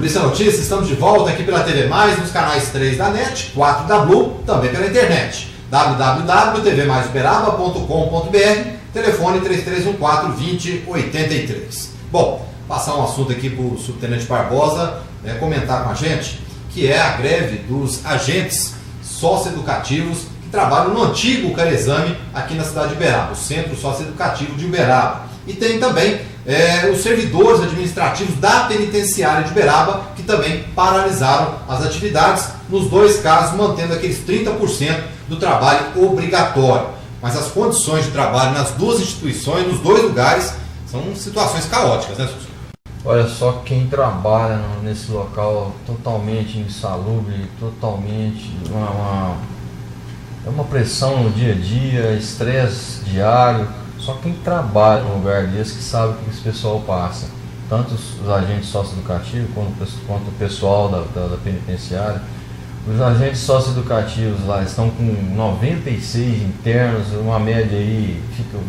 Polícia Notícias, estamos de volta aqui pela TV Mais, nos canais 3 da NET, 4 da Blue, também pela internet. www.tvmaisuberaba.com.br, telefone 3314-2083. Bom, passar um assunto aqui para o subtenente Barbosa comentar com a gente, que é a greve dos agentes socioeducativos que trabalham no antigo Carezame aqui na cidade de Uberaba, o Centro Socioeducativo de Uberaba. E tem também os servidores administrativos da penitenciária de Uberaba, que também paralisaram as atividades, nos dois casos mantendo aqueles 30% do trabalho obrigatório. Mas as condições de trabalho nas duas instituições, nos dois lugares, são situações caóticas, né, Sussumo? Olha só, quem trabalha nesse local totalmente insalubre, totalmente é uma pressão no dia a dia, estresse diário. Só quem trabalha num lugar desse que sabe o que esse pessoal passa. Tanto os agentes socioeducativos quanto o pessoal da penitenciária. Os agentes socioeducativos lá estão com 96 internos, uma média aí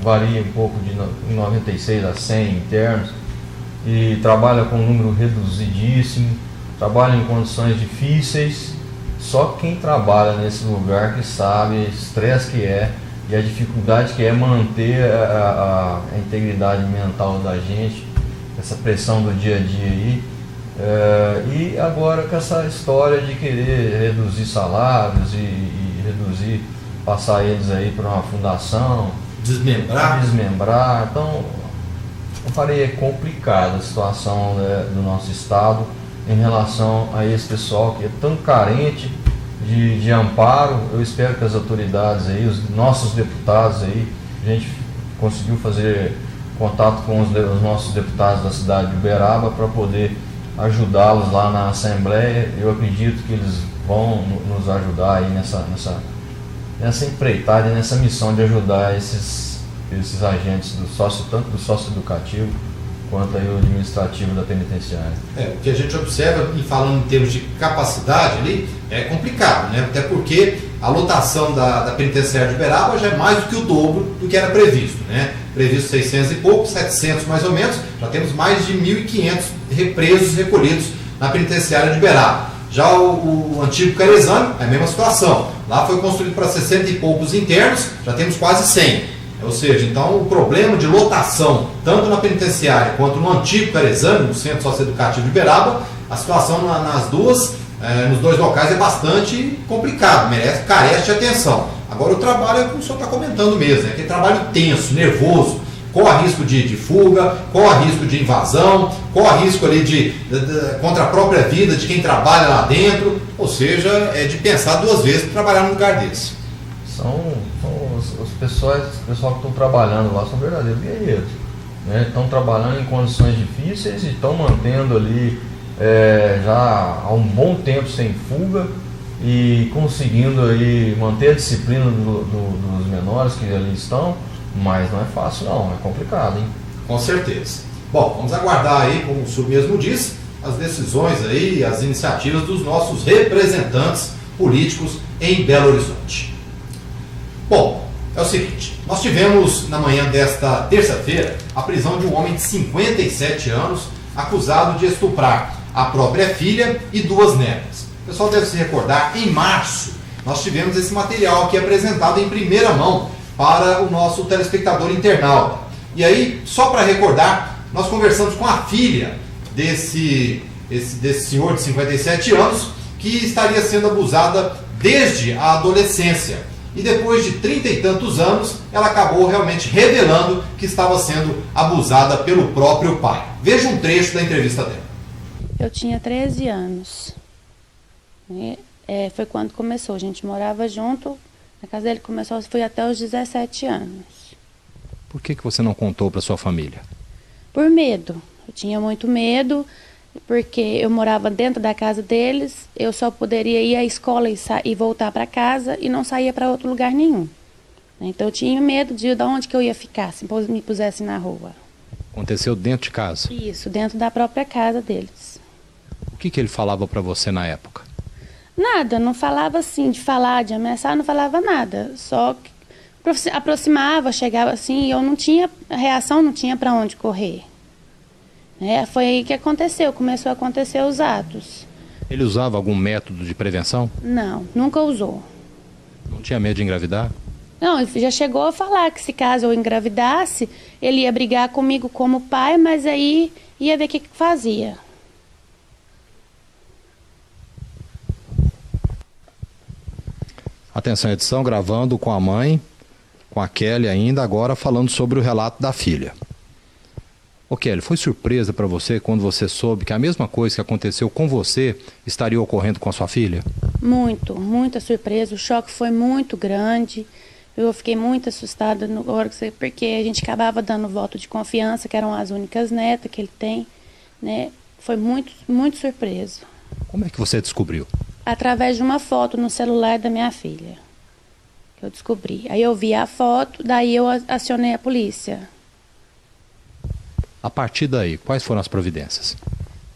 varia um pouco de 96 a 100 internos. E trabalha com um número reduzidíssimo, trabalha em condições difíceis. Só quem trabalha nesse lugar que sabe o estresse que é e a dificuldade que é manter a integridade mental da gente, essa pressão do dia a dia aí. E agora com essa história de querer reduzir salários e reduzir, passar eles aí para uma fundação, desmembrar. Então, eu falei, é complicada a situação do nosso estado em relação a esse pessoal que é tão carente de amparo. Eu espero que as autoridades aí, os nossos deputados aí, a gente conseguiu fazer contato com os nossos deputados da cidade de Uberaba para poder ajudá-los lá na Assembleia. Eu acredito que eles vão nos ajudar aí nessa empreitada, nessa missão de ajudar esses agentes tanto do socioeducativo quanto aí o administrativo da penitenciária. O que a gente observa, e falando em termos de capacidade ali, é complicado, né? Até porque a lotação da penitenciária de Uberaba já é mais do que o dobro do que era previsto, né? Previsto 600 e pouco, 700 mais ou menos, já temos mais de 1.500 presos recolhidos na penitenciária de Uberaba. Já o antigo Carezame, é a mesma situação. Lá foi construído para 60 e poucos internos, já temos quase 100. Ou seja, então o problema de lotação, tanto na penitenciária quanto no antigo Carezame, no Centro Socioeducativo de Uberaba, a situação nos dois locais é bastante complicado, carece de atenção. Agora o trabalho é como o senhor está comentando mesmo, aquele trabalho tenso, nervoso, corre risco de fuga, corre risco de invasão, corre risco ali contra a própria vida de quem trabalha lá dentro, ou seja, é de pensar duas vezes para trabalhar num lugar desse. Os pessoal que estão trabalhando lá são verdadeiros guerreiros, né? Estão trabalhando em condições difíceis e estão mantendo ali já há um bom tempo sem fuga e conseguindo aí manter a disciplina dos menores que ali estão, mas não é fácil não, é complicado, hein? Com certeza. Bom, vamos aguardar aí, como o senhor mesmo disse, as decisões aí, as iniciativas dos nossos representantes políticos em Belo Horizonte. Bom, é o seguinte, nós tivemos na manhã desta terça-feira a prisão de um homem de 57 anos acusado de estuprar a própria filha e duas netas. O pessoal deve se recordar, em março nós tivemos esse material aqui apresentado em primeira mão para o nosso telespectador internauta. E aí, só para recordar, nós conversamos com a filha desse senhor de 57 anos que estaria sendo abusada desde a adolescência. E depois de 30 e tantos anos, ela acabou realmente revelando que estava sendo abusada pelo próprio pai. Veja um trecho da entrevista dela. Eu tinha 13 anos. Foi quando começou. A gente morava junto. Na casa dele foi até os 17 anos. Por que você não contou para sua família? Por medo. Eu tinha muito medo, porque eu morava dentro da casa deles, eu só poderia ir à escola e voltar para casa e não saía para outro lugar nenhum. Então eu tinha medo de onde que eu ia ficar se me pusesse na rua. Aconteceu dentro de casa? Isso, dentro da própria casa deles. O que ele falava para você na época? Nada, não falava assim, de ameaçar, não falava nada. Só que aproximava, chegava assim, e eu não tinha reação, não tinha para onde correr. Foi aí que aconteceu, começou a acontecer os atos. Ele usava algum método de prevenção? Não, nunca usou. Não tinha medo de engravidar? Não, ele já chegou a falar que se caso eu engravidasse, ele ia brigar comigo como pai, mas aí ia ver o que fazia. Atenção, edição, gravando com a mãe, com a Kelly ainda, agora falando sobre o relato da filha. Ô Kelly, foi surpresa para você quando você soube que a mesma coisa que aconteceu com você estaria ocorrendo com a sua filha? Muita surpresa. O choque foi muito grande. Eu fiquei muito assustada porque a gente acabava dando voto de confiança, que eram as únicas netas que ele tem, né? Foi muito surpreso. Como é que você descobriu? Através de uma foto no celular da minha filha, que eu descobri. Aí eu vi a foto, daí eu acionei a polícia. A partir daí, quais foram as providências?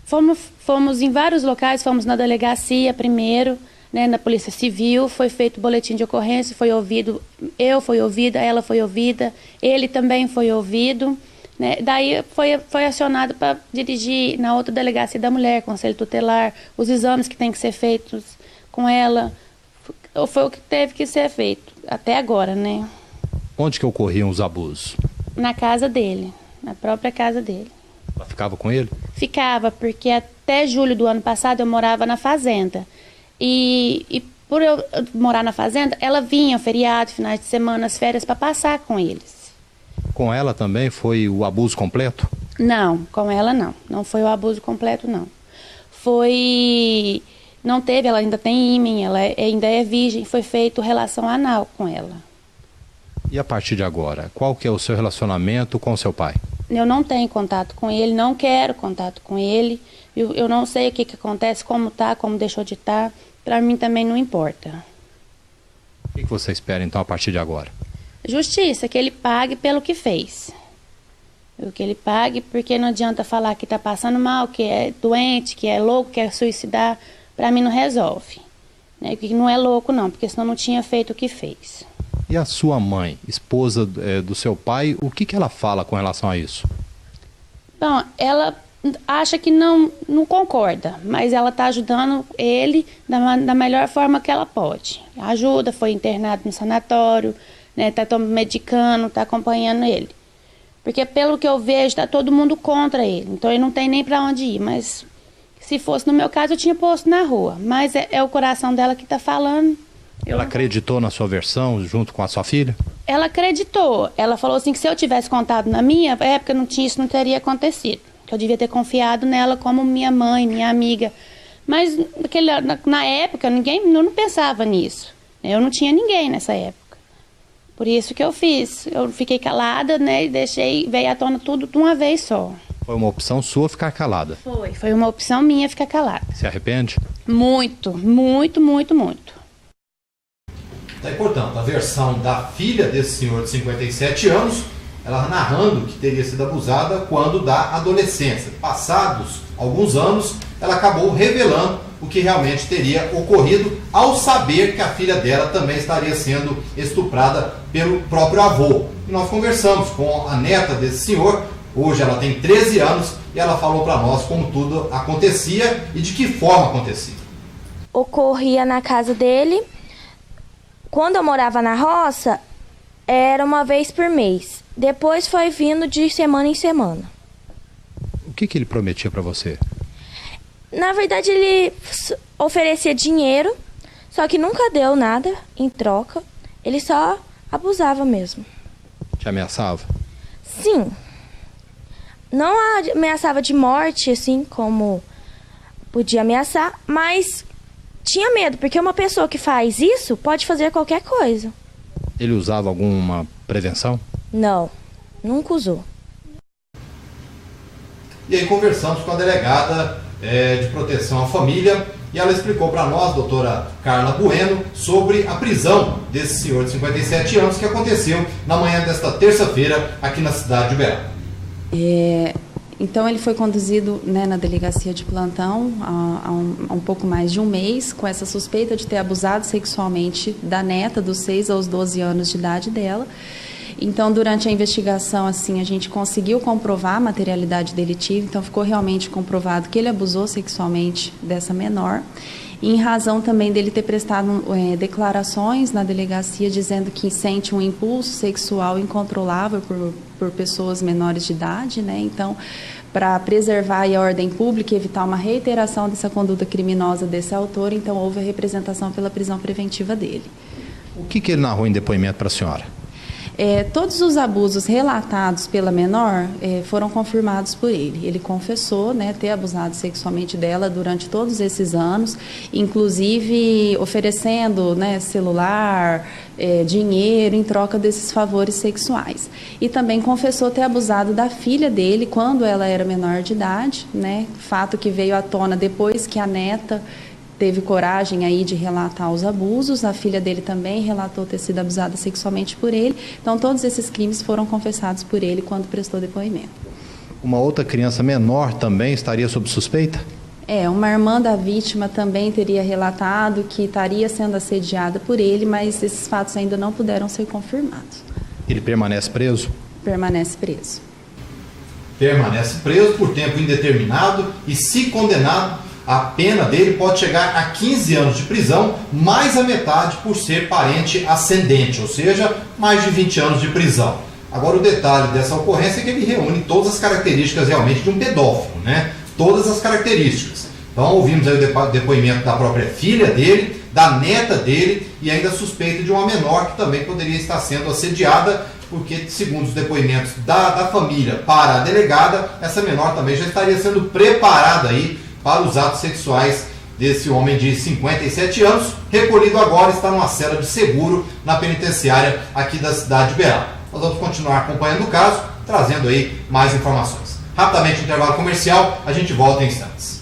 Fomos em vários locais, fomos na delegacia primeiro, né, na Polícia Civil, foi feito boletim de ocorrência, foi ouvido, eu fui ouvida, ela foi ouvida, ele também foi ouvido, né, daí foi acionado para dirigir na outra delegacia da mulher, conselho tutelar, os exames que tem que ser feitos com ela, foi o que teve que ser feito, até agora, né. Onde que ocorriam os abusos? Na casa dele, na própria casa dele. Ela ficava com ele? Ficava, porque até julho do ano passado eu morava na fazenda. E por eu morar na fazenda, ela vinha feriado, finais de semana, as férias, para passar com eles. Com ela também foi o abuso completo? Não, com ela não. Não foi o abuso completo, não. Não teve, ela ainda tem ímen, ela ainda é virgem, foi feito relação anal com ela. E a partir de agora, qual que é o seu relacionamento com o seu pai? Eu não tenho contato com ele, não quero contato com ele. Eu não sei o que acontece, como tá, como deixou de estar. Para mim também não importa. O que você espera então a partir de agora? Justiça, que ele pague pelo que fez. Que ele pague, porque não adianta falar que está passando mal, que é doente, que é louco, que quer suicidar. Para mim não resolve. Né? Que não é louco não, porque senão não tinha feito o que fez. E a sua mãe, esposa do seu pai, o que ela fala com relação a isso? Bom, ela acha que não concorda, mas ela está ajudando ele da melhor forma que ela pode. Ajuda, foi internado no sanatório, né, tá medicando, está acompanhando ele. Porque pelo que eu vejo, está todo mundo contra ele, então ele não tem nem para onde ir, mas se fosse no meu caso eu tinha posto na rua, mas é o coração dela que está falando. Ela acreditou na sua versão junto com a sua filha? Ela acreditou. Ela falou assim que se eu tivesse contado na minha época, isso não teria acontecido. Que eu devia ter confiado nela como minha mãe, minha amiga. Mas na época eu não pensava nisso. Eu não tinha ninguém nessa época. Por isso que eu fiz. Eu fiquei calada, né, e veio à tona tudo de uma vez só. Foi uma opção sua ficar calada? Foi uma opção minha ficar calada. Se arrepende? Muito. Tá, portanto, a versão da filha desse senhor de 57 anos, ela narrando que teria sido abusada quando da adolescência. Passados alguns anos, ela acabou revelando o que realmente teria ocorrido ao saber que a filha dela também estaria sendo estuprada pelo próprio avô. E nós conversamos com a neta desse senhor, hoje ela tem 13 anos, e ela falou para nós como tudo acontecia e de que forma acontecia. Ocorria na casa dele. Quando eu morava na roça, era uma vez por mês. Depois foi vindo de semana em semana. O que ele prometia para você? Na verdade, ele oferecia dinheiro, só que nunca deu nada em troca. Ele só abusava mesmo. Te ameaçava? Sim. Não ameaçava de morte, assim, como podia ameaçar, mas tinha medo, porque uma pessoa que faz isso pode fazer qualquer coisa. Ele usava alguma prevenção? Não, nunca usou. E aí conversamos com a delegada de proteção à família e ela explicou para nós, doutora Carla Bueno, sobre a prisão desse senhor de 57 anos que aconteceu na manhã desta terça-feira aqui na cidade de Uberaba. Então ele foi conduzido, né, na delegacia de plantão há um pouco mais de um mês, com essa suspeita de ter abusado sexualmente da neta dos 6 aos 12 anos de idade dela. Então, durante a investigação, assim, a gente conseguiu comprovar a materialidade delitiva, então ficou realmente comprovado que ele abusou sexualmente dessa menor, e em razão também dele ter prestado declarações na delegacia dizendo que sente um impulso sexual incontrolável por pessoas menores de idade, né? Então, para preservar a ordem pública e evitar uma reiteração dessa conduta criminosa desse autor, então houve a representação pela prisão preventiva dele. O que ele narrou em depoimento para a senhora? Todos os abusos relatados pela menor foram confirmados por ele. Ele confessou, né, ter abusado sexualmente dela durante todos esses anos, inclusive oferecendo, né, celular, dinheiro em troca desses favores sexuais. E também confessou ter abusado da filha dele quando ela era menor de idade, né, fato que veio à tona depois que a neta teve coragem aí de relatar os abusos. A filha dele também relatou ter sido abusada sexualmente por ele. Então, todos esses crimes foram confessados por ele quando prestou depoimento. Uma outra criança menor também estaria sob suspeita? Uma irmã da vítima também teria relatado que estaria sendo assediada por ele, mas esses fatos ainda não puderam ser confirmados. Ele permanece preso? Permanece preso. Permanece preso por tempo indeterminado e, se condenado, a pena dele pode chegar a 15 anos de prisão, mais a metade por ser parente ascendente, ou seja, mais de 20 anos de prisão. Agora, o detalhe dessa ocorrência é que ele reúne todas as características realmente de um pedófilo, né? Todas as características. Então, ouvimos aí o depoimento da própria filha dele, da neta dele e ainda suspeita de uma menor que também poderia estar sendo assediada, porque, segundo os depoimentos da família para a delegada, essa menor também já estaria sendo preparada aí para os atos sexuais desse homem de 57 anos, recolhido agora, está numa cela de seguro na penitenciária aqui da cidade de Uberaba. Nós vamos continuar acompanhando o caso, trazendo aí mais informações. Rapidamente, intervalo comercial, a gente volta em instantes.